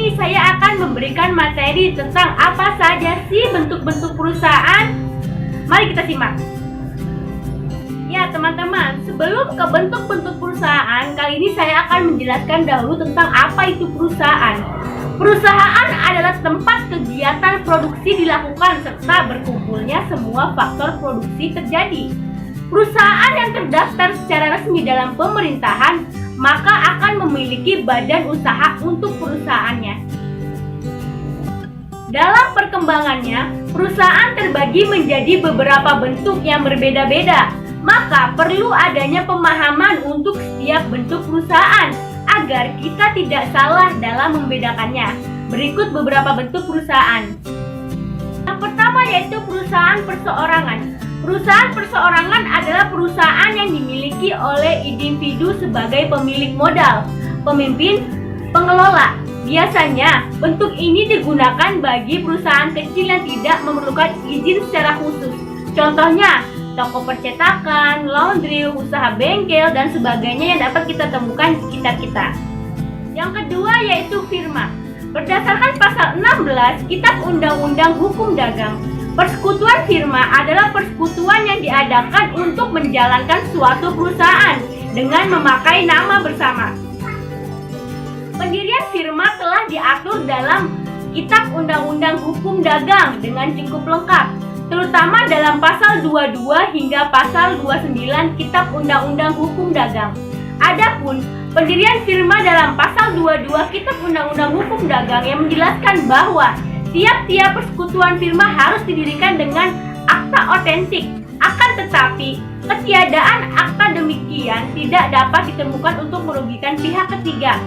ini saya akan memberikan materi tentang apa saja sih bentuk-bentuk perusahaan. Mari kita simak. Ya teman-teman, sebelum ke bentuk-bentuk perusahaan, kali ini saya akan menjelaskan dahulu tentang apa itu perusahaan. Perusahaan adalah tempat kegiatan produksi dilakukan serta berkumpulnya semua faktor produksi terjadi. Perusahaan yang terdaftar secara resmi dalam pemerintahan maka akan memiliki badan usaha untuk perusahaannya. Dalam perkembangannya, perusahaan terbagi menjadi beberapa bentuk yang berbeda-beda. Maka perlu adanya pemahaman untuk setiap bentuk perusahaan agar kita tidak salah dalam membedakannya. Berikut beberapa bentuk perusahaan. Yang pertama yaitu perusahaan perseorangan. Perusahaan perseorangan adalah perusahaan yang dimiliki oleh individu sebagai pemilik modal, pemimpin, pengelola. Biasanya, bentuk ini digunakan bagi perusahaan kecil yang tidak memerlukan izin secara khusus. Contohnya, toko percetakan, laundry, usaha bengkel, dan sebagainya yang dapat kita temukan di sekitar kita. Yang kedua yaitu firma. Berdasarkan pasal 16 Kitab Undang-Undang Hukum Dagang, persekutuan firma adalah persekutuan yang diadakan untuk menjalankan suatu perusahaan dengan memakai nama bersama. Pendirian firma telah diatur dalam Kitab Undang-Undang Hukum Dagang dengan cukup lengkap, terutama dalam pasal 22 hingga pasal 29 Kitab Undang-Undang Hukum Dagang. Adapun pendirian firma dalam pasal 22 Kitab Undang-Undang Hukum Dagang yang menjelaskan bahwa tiap-tiap persekutuan firma harus didirikan dengan akta otentik. Akan tetapi, ketiadaan akta demikian tidak dapat ditemukan untuk merugikan pihak ketiga.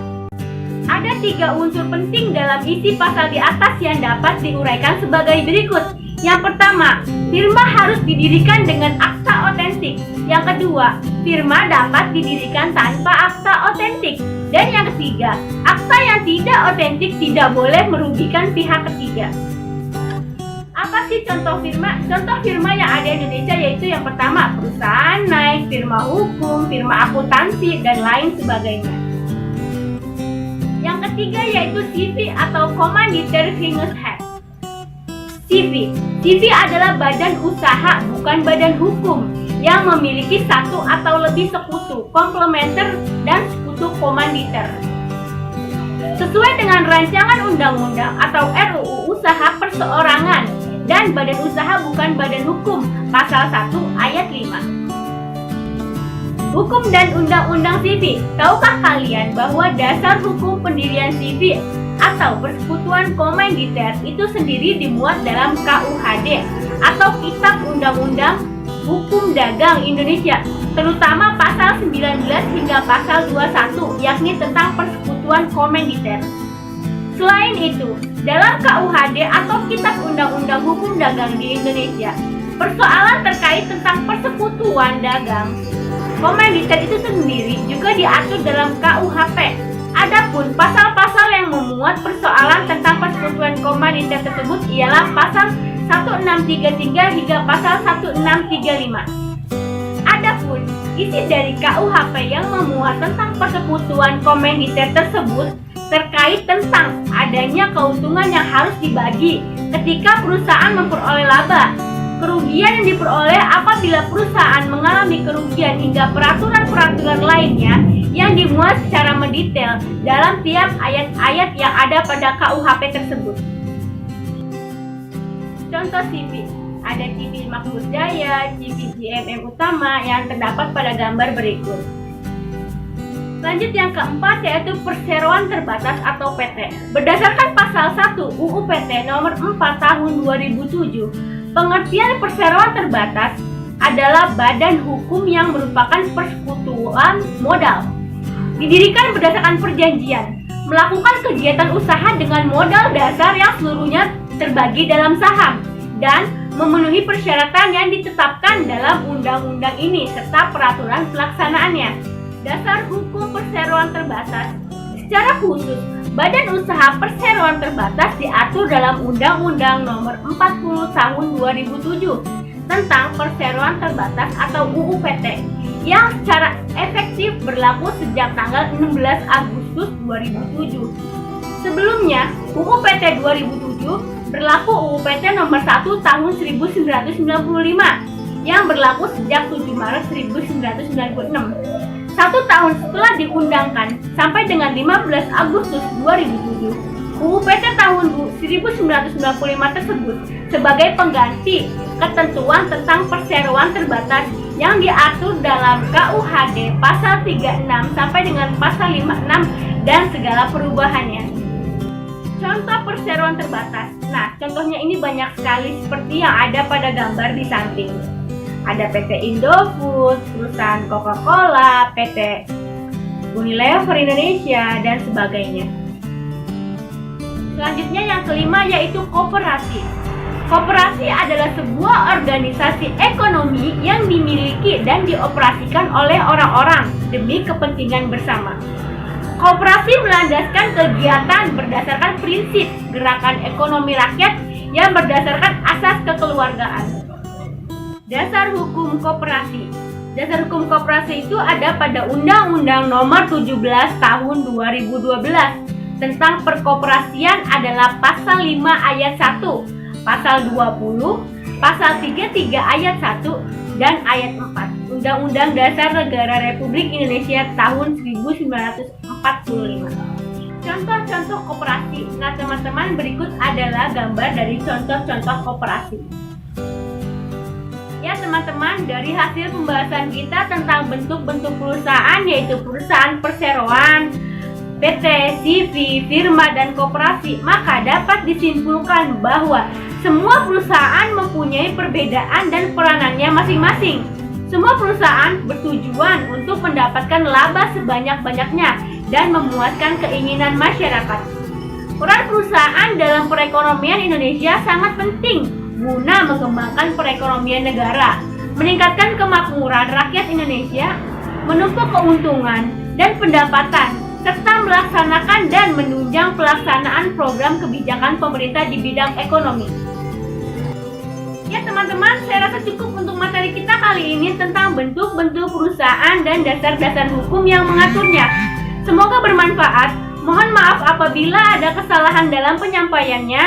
Ada 3 unsur penting dalam isi pasal di atas yang dapat diuraikan sebagai berikut. Yang pertama, firma harus didirikan dengan akta otentik. Yang kedua, firma dapat didirikan tanpa akta otentik. Dan yang ketiga, akta yang tidak otentik tidak boleh merugikan pihak ketiga. Apa sih contoh firma? Contoh firma yang ada di Indonesia yaitu yang pertama, perusahaan naik, firma hukum, firma akuntansi, dan lain sebagainya. Yang ketiga yaitu CV atau Commanditaire Financière. CV adalah badan usaha, bukan badan hukum, yang memiliki satu atau lebih sekutu, komplementer, dan sekutu komanditer. Sesuai dengan rancangan undang-undang atau RUU Usaha Perseorangan dan badan usaha bukan badan hukum, pasal 1 ayat 5. Hukum dan undang-undang CV. Tahukah kalian bahwa dasar hukum pendirian CV atau persekutuan komanditer itu sendiri dimuat dalam KUHD atau Kitab Undang-Undang Hukum Dagang Indonesia, terutama pasal 19 hingga pasal 21 yakni tentang persekutuan komanditer. Selain itu, dalam KUHD atau Kitab Undang-Undang Hukum Dagang di Indonesia, persoalan terkait tentang persekutuan dagang komanditer itu sendiri juga diatur dalam KUHP. Adapun pasal-pasal yang memuat persoalan tentang persekutuan komanditer tersebut ialah pasal 1633 hingga pasal 1635. Adapun isi dari KUHP yang memuat tentang persekutuan komanditer tersebut terkait tentang adanya keuntungan yang harus dibagi ketika perusahaan memperoleh laba, kerugian yang diperoleh apabila perusahaan mengalami kerugian hingga peraturan-peraturan lainnya yang dimuat secara mendetail dalam tiap ayat-ayat yang ada pada KUHP tersebut. Contoh CV, ada CV Makmur Jaya, CV GMM Utama yang terdapat pada gambar berikut. Lanjut yang keempat yaitu perseroan terbatas atau PT. Berdasarkan pasal 1 UU PT nomor 4 tahun 2007, pengertian perseroan terbatas adalah badan hukum yang merupakan persekutuan modal. Didirikan berdasarkan perjanjian, melakukan kegiatan usaha dengan modal dasar yang seluruhnya terbagi dalam saham, dan memenuhi persyaratan yang ditetapkan dalam undang-undang ini serta peraturan pelaksanaannya. Dasar hukum perseroan terbatas. Secara khusus, badan usaha perseroan terbatas diatur dalam Undang-Undang Nomor 40 Tahun 2007 tentang perseroan terbatas atau UU PT yang secara efektif berlaku sejak tanggal 16 Agustus 2007. Sebelumnya, UU PT 2007 berlaku UU PT nomor 1 tahun 1995 yang berlaku sejak 7 Maret 1996. 1 tahun setelah diundangkan sampai dengan 15 Agustus 2007, UU PT tahun 1995 tersebut sebagai pengganti ketentuan tentang perseroan terbatas yang diatur dalam KUHD pasal 36 sampai dengan pasal 56 dan segala perubahannya. Contoh perseroan terbatas. Nah, contohnya ini banyak sekali seperti yang ada pada gambar di samping. Ada PT Indofood, perusahaan Coca-Cola, PT Unilever Indonesia, dan sebagainya. Selanjutnya yang kelima yaitu koperasi. Koperasi adalah sebuah organisasi ekonomi yang dimiliki dan dioperasikan oleh orang-orang demi kepentingan bersama. Koperasi melandaskan kegiatan berdasarkan prinsip gerakan ekonomi rakyat yang berdasarkan asas kekeluargaan. Dasar hukum koperasi. Dasar hukum koperasi itu ada pada Undang-Undang Nomor 17 Tahun 2012 tentang perkoperasian adalah pasal 5 ayat 1, pasal 20, pasal 33 ayat 1 dan ayat 4 Undang-Undang Dasar Negara Republik Indonesia tahun 1945. Contoh-contoh koperasi. Nah, teman-teman, berikut adalah gambar dari contoh-contoh koperasi. Ya teman-teman, dari hasil pembahasan kita tentang bentuk-bentuk perusahaan yaitu perusahaan perseroan, PT, CV, firma, dan koperasi, maka dapat disimpulkan bahwa semua perusahaan mempunyai perbedaan dan peranannya masing-masing. Semua perusahaan bertujuan untuk mendapatkan laba sebanyak-banyaknya dan memuaskan keinginan masyarakat. Peran perusahaan dalam perekonomian Indonesia sangat penting guna mengembangkan perekonomian negara, meningkatkan kemakmuran rakyat Indonesia, menumpuk keuntungan dan pendapatan, serta melaksanakan dan menunjang pelaksanaan program kebijakan pemerintah di bidang ekonomi. Ya teman-teman, saya rasa cukup untuk materi kita kali ini tentang bentuk-bentuk perusahaan dan dasar-dasar hukum yang mengaturnya. Semoga bermanfaat. Mohon maaf apabila ada kesalahan dalam penyampaiannya.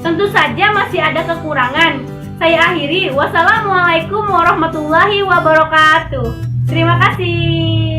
Tentu saja masih ada kekurangan. Saya akhiri. Wassalamualaikum warahmatullahi wabarakatuh. Terima kasih.